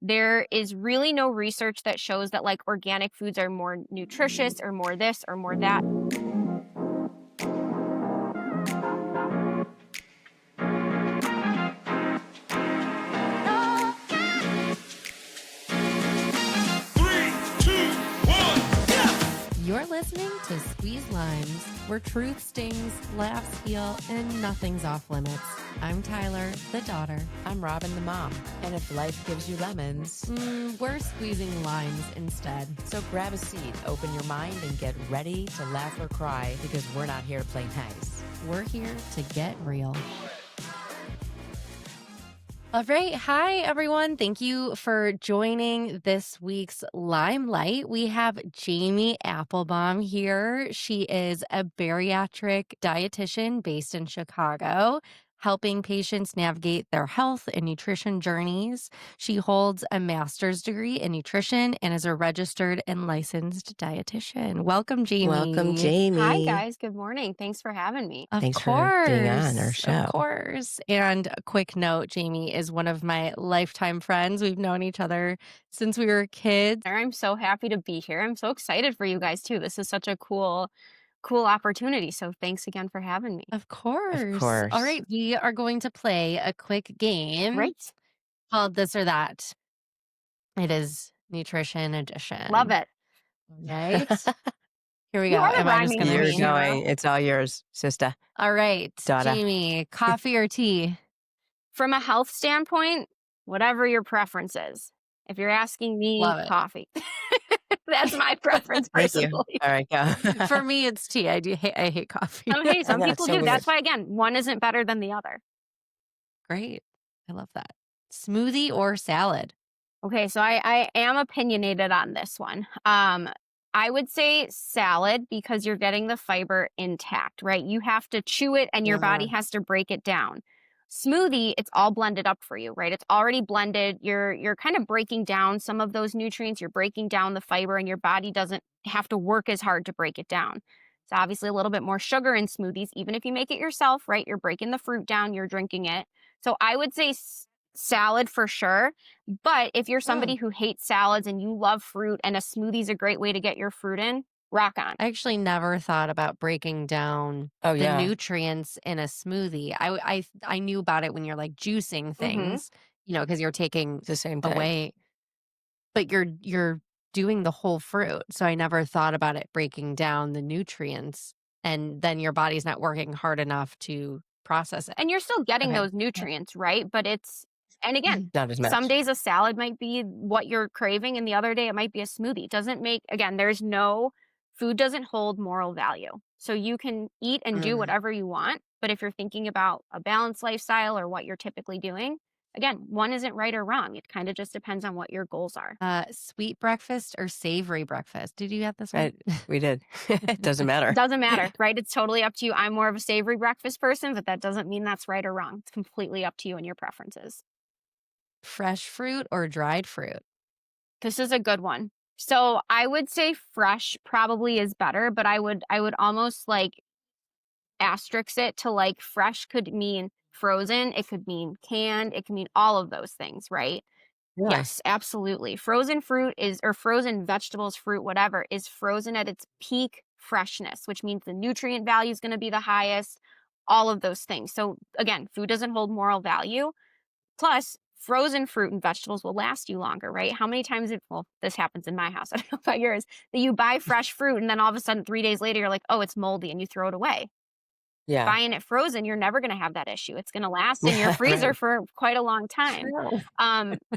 there is really no research that shows that like organic foods are more nutritious or more this or more that. You're listening to Squeeze Limes, where truth stings, laughs heal, and nothing's off limits. I'm Tyler, the daughter. I'm Robin, the mom. And if life gives you lemons, We're squeezing limes instead. so grab a seat, open your mind, and get ready to laugh or cry because we're not here to play nice. We're here to get real. All right. Hi, everyone. Thank you for joining this week's Limelight. We have Jamie Appelbaum here. She is a bariatric dietitian based in Chicago, helping patients navigate their health and nutrition journeys. She holds a master's degree in nutrition and is a registered and licensed dietitian. Welcome, Jamie. Welcome, Jamie. Hi, guys. Good morning. Thanks for having me. Of Thanks course. for being on our show. Of course. And a quick note, Jamie is one of my lifetime friends. We've known each other since we were kids. I'm so happy to be here. I'm so excited for you guys too. This is such a cool opportunity. So thanks again for having me. Of course. course. All right. We are going to play a quick game Great. called This or That. It is Nutrition Edition. Love it. Right? Here we You go. are the Am I just rhyming going to You're queen. read? going. It's all yours, sister. All right. Daughter. Jamie, coffee or tea? From a health standpoint, whatever your preference is. If you're asking me, Love it. coffee. That's my preference Thank you. personally. All right, go. For me, it's tea. I hate coffee. Hey, some I know, people it's so do. That's weird. why, again, one isn't better than the other. Great. I love that. Smoothie or salad? Okay, so I am opinionated on this one. I would say salad because you're getting the fiber intact, right? You have to chew it and your body has to break it down. Smoothie, it's all blended up for you, right? It's already blended. You're kind of breaking down some of those nutrients. You're breaking down the fiber and your body doesn't have to work as hard to break it down. It's obviously a little bit more sugar in smoothies, even if you make it yourself, right? You're breaking the fruit down, you're drinking it. So I would say salad for sure. But if you're somebody who hates salads and you love fruit and a smoothie is a great way to get your fruit in, rock on. I actually never thought about breaking down Oh, the yeah. nutrients in a smoothie. I knew about it when you're like juicing things, because you're taking It's the same thing. away, but you're doing the whole fruit. So I never thought about it breaking down the nutrients, and then your body's not working hard enough to process it. And you're still getting Okay. those nutrients, right? But and again, Not as much. some days a salad might be what you're craving, and the other day it might be a smoothie. It doesn't make, again, food doesn't hold moral value. So you can eat and do whatever you want. But if you're thinking about a balanced lifestyle or what you're typically doing, again, one isn't right or wrong. It kind of just depends on what your goals are. Sweet breakfast or savory breakfast? Did you have this one? We did. It doesn't matter. Doesn't matter, right? It's totally up to you. I'm more of a savory breakfast person, but that doesn't mean that's right or wrong. It's completely up to you and your preferences. Fresh fruit or dried fruit? This is a good one. So I would say fresh probably is better, but I would almost like asterisk it to like fresh could mean frozen, it could mean canned, it can mean all of those things, right? Really? Yes, absolutely. Frozen fruit or frozen vegetables, fruit, whatever, is frozen at its peak freshness, which means the nutrient value is going to be the highest, all of those things. So again, food doesn't hold moral value. Plus, frozen fruit and vegetables will last you longer, right? How many times, this happens in my house, I don't know about yours, that you buy fresh fruit and then all of a sudden 3 days later, you're like, oh, it's moldy, and you throw it away. Yeah. Buying it frozen, you're never going to have that issue. It's going to last in your freezer for quite a long time.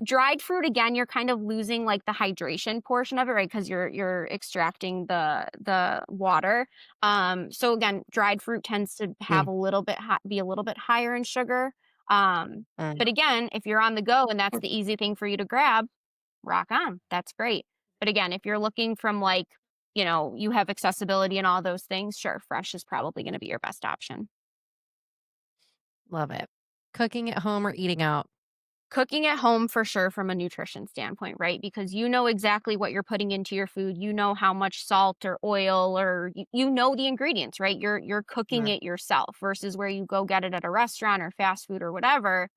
Dried fruit, again, you're kind of losing like the hydration portion of it, right? Because you're extracting the water. So again, dried fruit tends to have be a little bit higher in sugar. But again, if you're on the go and that's the easy thing for you to grab, rock on. That's great. But again, if you're looking from like, you have accessibility and all those things, sure, fresh is probably going to be your best option. Love it. Cooking at home or eating out? Cooking at home for sure from a nutrition standpoint, right? Because you know exactly what you're putting into your food. You know how much salt or oil or you know the ingredients, right? You're cooking it yourself versus where you go get it at a restaurant or fast food or whatever.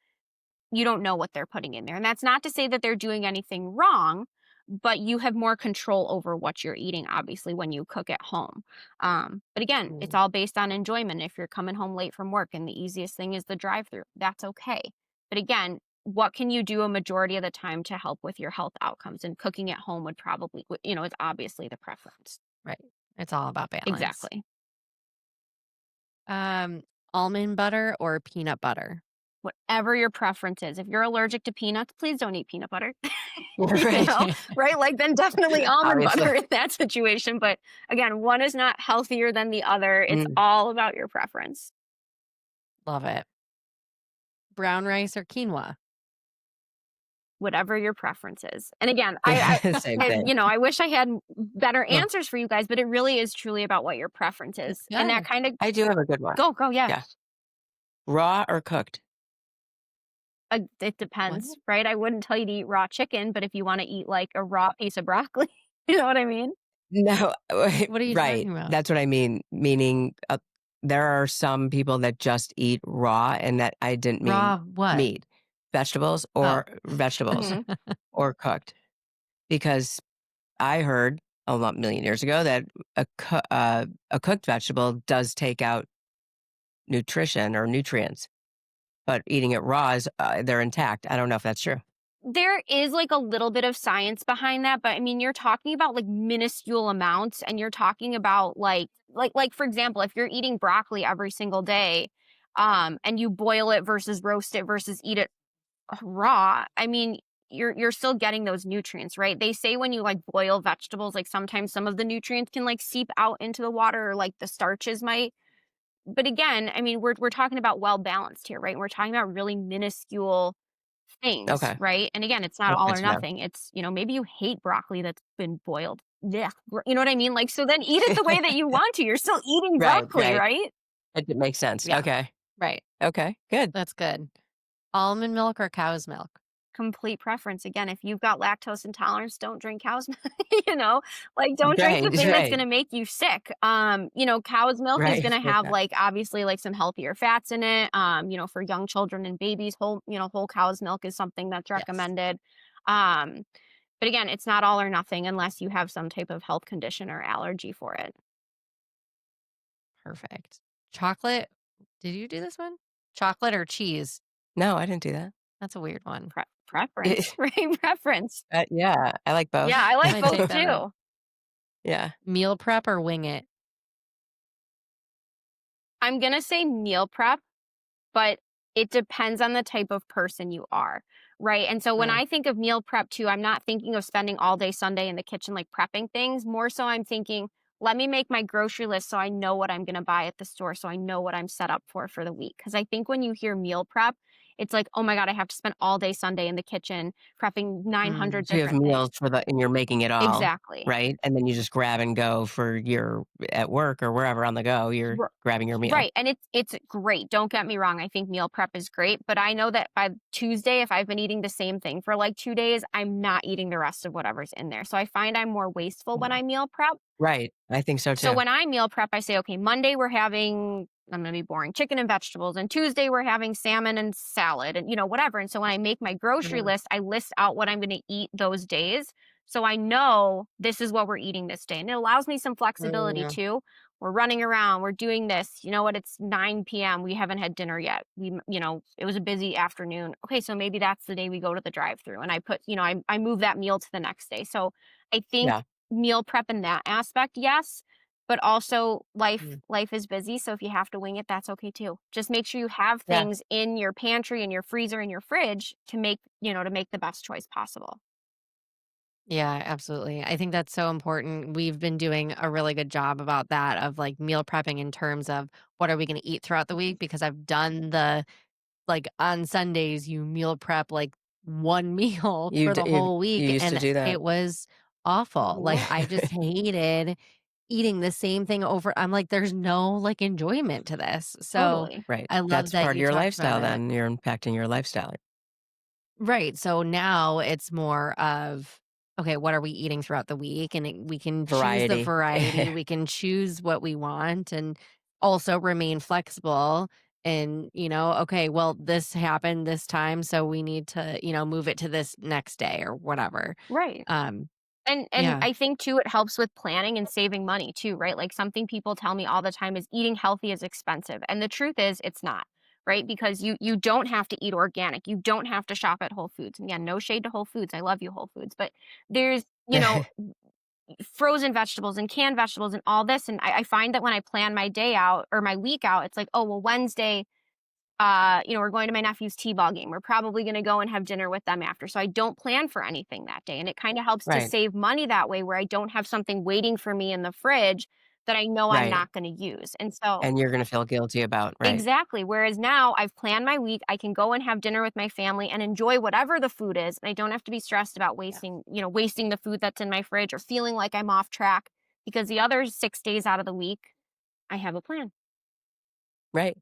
you don't know what they're putting in there. And that's not to say that they're doing anything wrong, but you have more control over what you're eating, obviously, when you cook at home. But again, it's Mm. all based on enjoyment. If you're coming home late from work and the easiest thing is the drive through, that's okay. But again, what can you do a majority of the time to help with your health outcomes? And cooking at home would probably, is obviously the preference. Right. It's all about balance. Exactly. Um, Almond butter or peanut butter? Whatever your preference is. If you're allergic to peanuts, please don't eat peanut butter. Right. Right? Like, then definitely almond Obviously. butter in that situation. But again, one is not healthier than the other. It's Mm, all about your preference. love it. Brown rice or quinoa? Whatever your preference is. And again, I, Same I, I thing. I wish I had better No, answers for you guys, but it really is truly about what your preference is. It's And that good. kind of I do have a good one. go, yeah. Yeah. Raw or cooked? It What? depends, right? I wouldn't tell you to eat raw chicken, but if you want to eat like a raw piece of broccoli, you know what I mean? No, What are you right. talking about? That's what I mean. Meaning, there are some people that just eat raw, and that I didn't mean Raw what? meat, vegetables Oh. Mhm. or cooked. Because I heard a million years ago that a cooked vegetable does take out nutrition or nutrients, but eating it raw is they're intact. I don't know if that's true. There is like a little bit of science behind that, but I mean, you're talking about like minuscule amounts, and you're talking about like for example, if you're eating broccoli every single day, and you boil it versus roast it versus eat it raw, I mean, you're still getting those nutrients, right? They say when you like boil vegetables, like sometimes some of the nutrients can like seep out into the water, or like the starches might. But again, I mean, we're talking about well balanced here, right? We're talking about really minuscule things, Okay, right? And again, it's not that's all good or to know. nothing. It's, maybe you hate broccoli that's been boiled. Yeah. You know what I mean? Like, so then eat it the way that you want to. You're still eating Right, broccoli, right. right? It makes sense. Yeah. Okay, Right. okay, good. That's good. Almond milk or cow's milk? Complete preference. Again, if you've got lactose intolerance, don't drink cow's milk, like don't drink the Right, thing that's right, going to make you sick. Cow's milk is right. going to Like have that. like obviously like some healthier fats in it. For young children and babies, whole cow's milk is something that's Yes. recommended. Um, but again, it's not all or nothing unless you have some type of health condition or allergy for it. Perfect. Chocolate. Did you do this one? Chocolate or cheese? No, I didn't do that. That's a weird one. Preference, right? Preference. Yeah, I like both. Yeah, I like Might take both that out. too. Yeah. Meal prep or wing it? I'm gonna say meal prep, but it depends on the type of person you are, right? And so when True. I think of meal prep too, I'm not thinking of spending all day Sunday in the kitchen like prepping things. More so I'm thinking, let me make my grocery list so I know what I'm going to buy at the store, so I know what I'm set up for the week. Cuz I think when you hear meal prep, it's like, "Oh my god, I have to spend all day Sunday in the kitchen prepping 900 So you have different things." meals and you're making it all, Exactly. right? And then you just grab and go for your at work or wherever on the go, you're grabbing your meal. Right, and it's great, don't get me wrong, I think meal prep is great, but I know that by Tuesday, if I've been eating the same thing for, like, 2 days, I'm not eating the rest of whatever's in there, so I find I'm more wasteful when Yeah. I meal prep. Right. I think so So too. when I meal prep, I say, "Okay, Monday we're having" I'm gonna be boring, "chicken and vegetables, and Tuesday we're having salmon and salad," and, whatever, and so when I make my grocery Mhm. list, I list out what I'm gonna eat those days, so I know this is what we're eating this day, and it allows me some flexibility Mm, too. We're running around, we're doing this, you know what, it's 9 PM, we haven't had dinner yet. It was a busy afternoon. Okay, so maybe that's the day we go to the drive-through, and I put I move that meal to the next day. So I think Yeah. meal prep in that aspect, yes, but also life mm. life is busy, so if you have to wing it, that's okay too. Just make sure you have Yeah. things in your pantry, in your freezer, in your fridge to make the best choice possible. Yeah, absolutely. I think that's so important. We've been doing a really good job about that of like meal prepping in terms of what are we going to eat throughout the week because I've done the like on Sundays you meal prep like one meal for the You whole week used to and do that. it was awful. Like Mhm. I just hated eating the same thing over. I'm like there's no like enjoyment to this. So Totally. Right. I love That's that part of you your talked about lifestyle it. then. You're impacting your lifestyle. Right. So now it's more of, okay, what are we eating throughout the week? And we can choose the Variety. variety. We can choose what we want and also remain flexible and, okay, well, this happened this time, so we need to, move it to this next day or whatever. Right. Um, And yeah. I think too it helps with planning and saving money too, right? Like something people tell me all the time is eating healthy is expensive. And the truth is it's not, right? Because you don't have to eat organic. You don't have to shop at Whole Foods. And yeah, no shade to Whole Foods. I love you Whole Foods, but there's, frozen vegetables and canned vegetables and all this. And I find that when I plan my day out or my week out, it's like, oh, well, Wednesday, we're going to my nephew's t-ball game. We're probably going to go and have dinner with them after. So I don't plan for anything that day. And it kind of helps to Right. save money that way where I don't have something waiting for me in the fridge that I know I'm Right. not going to use. And so And you're gonna feel guilty about, right. exactly. Whereas now I've planned my week, I can go and have dinner with my family and enjoy whatever the food is. And I don't have to be stressed about Yeah. wasting the food that's in my fridge or feeling like I'm off track because the other 6 days out of the week, I have a plan. Right.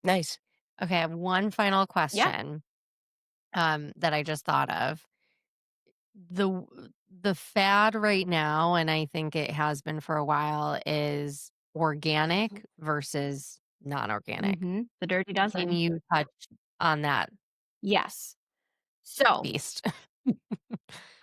Nice. Okay, I have one final Yeah. question, that I just thought of. The the fad right now, and I think it has been for a while, is organic versus non-organic. The dirty Can dozen. you touch on that Yes. So beast?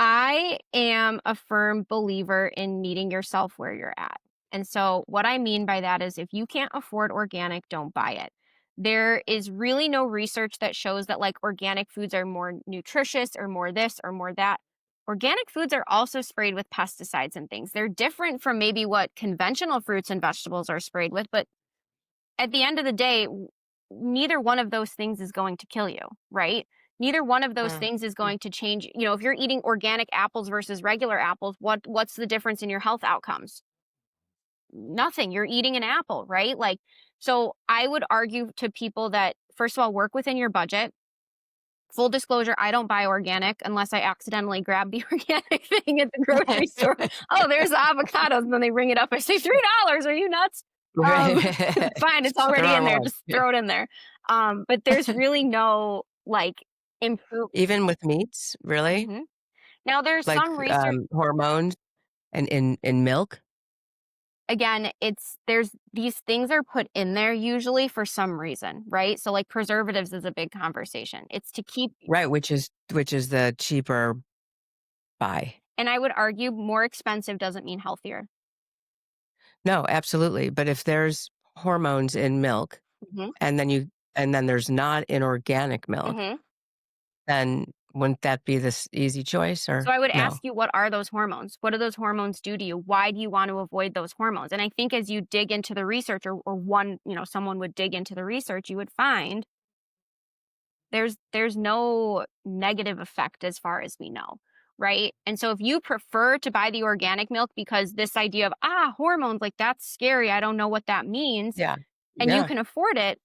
I am a firm believer in meeting yourself where you're at. And so, what I mean by that is if you can't afford organic, don't buy it. There is really no research that shows that like organic foods are more nutritious or more this or more that. Organic foods are also sprayed with pesticides and things. They're different from maybe what conventional fruits and vegetables are sprayed with, but at the end of the day, neither one of those things is going to kill you, right? Neither one of those Mm, things is going to change. If you're eating organic apples versus regular apples, what's the difference in your health outcomes? Nothing. You're eating an apple, right? Like, so I would argue to people that first of all, work within your budget. Full disclosure, I don't buy organic unless I accidentally grab the organic thing at the grocery store. Oh, there's the avocados, and then they ring it up. I say $3. Are you nuts? Um, Right. fine, it's The already in wrong there. one. Just Yeah. throw it in there. But there's really no like improve. Even with meats, really? Mhm. Now there's Like, some research. hormones and in milk? Again, there's these things are put in there usually for some reason, right? So like preservatives is a big conversation. It's to keep, Right, which is the cheaper buy. and I would argue more expensive doesn't mean healthier. No, absolutely, but if there's hormones in milk Mhm. and then there's not in organic milk, Mhm. then wouldn't that be this easy choice So or I would no? ask you, what are those hormones? What do those hormones do to you? Why do you want to avoid those hormones? And I think as you dig into the research, or someone would dig into the research, you would find there's no negative effect as far as we know, right? And so if you prefer to buy the organic milk because this idea of hormones, like that's scary, I don't know what that means, Yeah. and you Yeah. can afford it,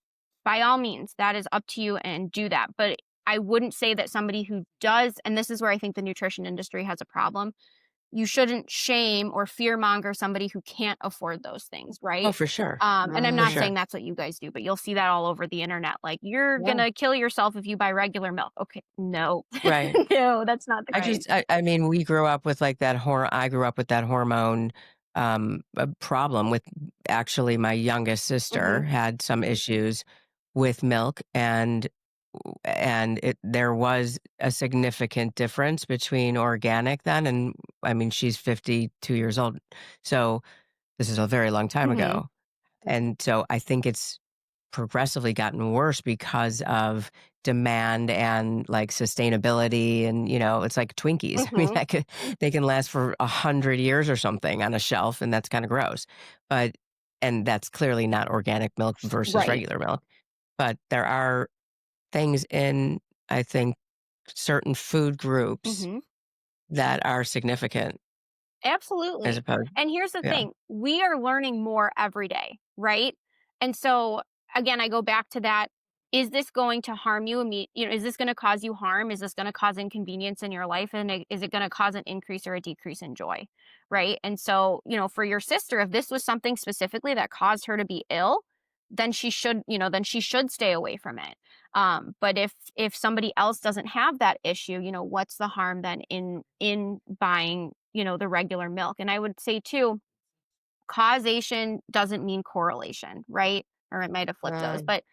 by all means, that is up to you and do that. But I wouldn't say that somebody who does, and this is where I think the nutrition industry has a problem, you shouldn't shame or fearmonger somebody who can't afford those things, Oh, right? for sure. And I'm For not Mm, sure. saying that's what you guys do, but you'll see that all over the internet. Like, you're yeah. gonna kill yourself if you buy regular milk. Okay, no, Right. no, that's not the I case. just I mean, we grew up with, like, I grew up with that hormone, problem with actually, my youngest sister Hmm. had some issues with milk, and there was a significant difference between organic then and I mean, she's 52 years old, so this is a very long time Hmm. ago, and so I think it's progressively gotten worse because of demand and like sustainability and it's like Twinkies. I mean, Hmm. they can last for 100 years or something on a shelf, and that's kind of gross. But and that's clearly not organic milk versus Right. regular milk. But there are things in, I think, certain food groups Hmm. that are significant as Absolutely. opposed. And here's the Yeah. thing, we are learning more every day, right? And so, again, I go back to that. Is this going to harm you? Is this going to cause you harm? Is this going to cause inconvenience in your life? And is it going to cause an increase or a decrease in joy? Right. And so, for your sister, if this was something specifically that caused her to be ill, then she should stay away from it. But if somebody else doesn't have that issue, what's the harm then in buying, the regular milk? And I would say too, causation doesn't mean correlation, right? Or it might have flipped those, Mm, but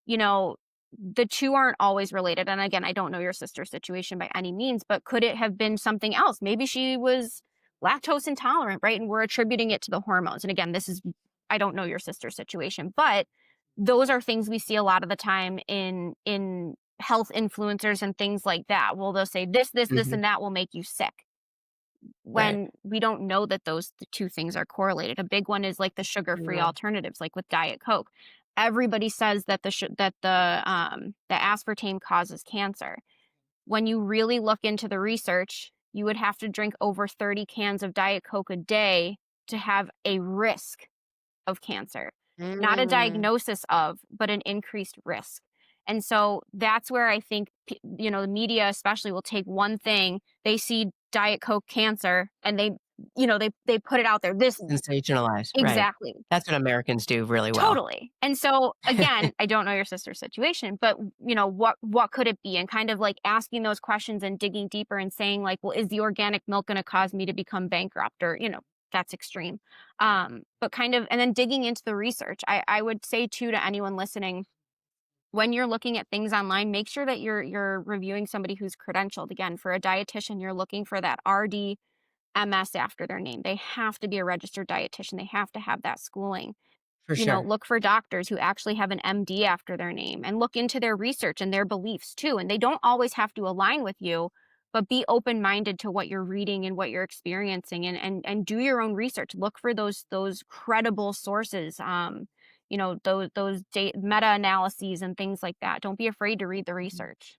you know, the two aren't always related. And again, I don't know your sister's situation by any means, but could it have been something else? Maybe she was lactose intolerant, right? And we're attributing it to the hormones. And again, I don't know your sister's situation, but those are things we see a lot of the time in health influencers and things like that. Well, they'll say this, Mhm. and that will make you sick, Right. when we don't know that the two things are correlated. A big one is like the sugar-free Yeah. alternatives, like with Diet Coke. Everybody says that the aspartame causes cancer. When you really look into the research, you would have to drink over 30 cans of Diet Coke a day to have a risk of cancer. Not a Mm. diagnosis of, but an increased risk. And so that's where I think, the media especially will take one thing, they see Diet Coke cancer, and they put it out there. This Sensationalized, right. exactly. That's what Americans do really well. Totally. And so again, I don't know your sister's situation, but what could it be? And kind of like asking those questions and digging deeper and saying like, well, is the organic milk going to cause me to become bankrupt? Or, that's extreme. But kind of, and then digging into the research. I would say too, to anyone listening, when you're looking at things online, make sure that you're reviewing somebody who's credentialed. Again, for a dietitian, you're looking for that RD MS after their name. They have to be a registered dietitian. They have to have that schooling. For sure. Look for doctors who actually have an MD after their name, and look into their research and their beliefs too. And they don't always have to align with you, but be open-minded to what you're reading and what you're experiencing, and do your own research. Look for those credible sources, those meta-analyses and things like that. Don't be afraid to read the research.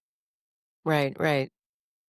Right, right.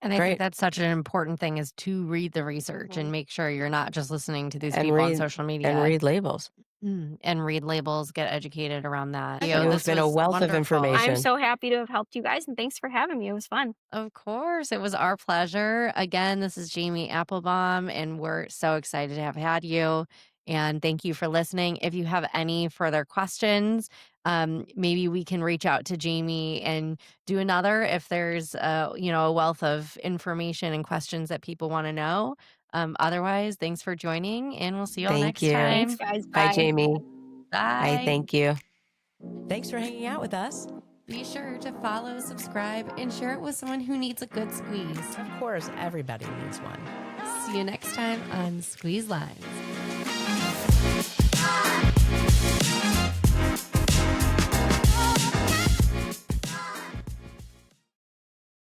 And I think Great. that's such an important thing, is to read the research and Mhm. make sure you're not just listening to these And people on read social and media. read labels. And read labels, get educated around that. You've This been a was wealth of wonderful. I'm information. so happy to have helped you guys, and thanks for having me. It was fun. Of course, it was our pleasure. Again, this is Jamie Appelbaum, and we're so excited to have had you. And thank you for listening. If you have any further questions, maybe we can reach out to Jamie and do another if there's a wealth of information and questions that people want to know. Otherwise, thanks for joining, and we'll see you all Thank next you. Thanks, time. guys. Bye, Bye. Jamie. Bye, Bye. thank you. Thanks for hanging out with us. Be sure to follow, subscribe, and share it with someone who needs a good squeeze. Of course, everybody needs one. See you next time on Squeeze Lines.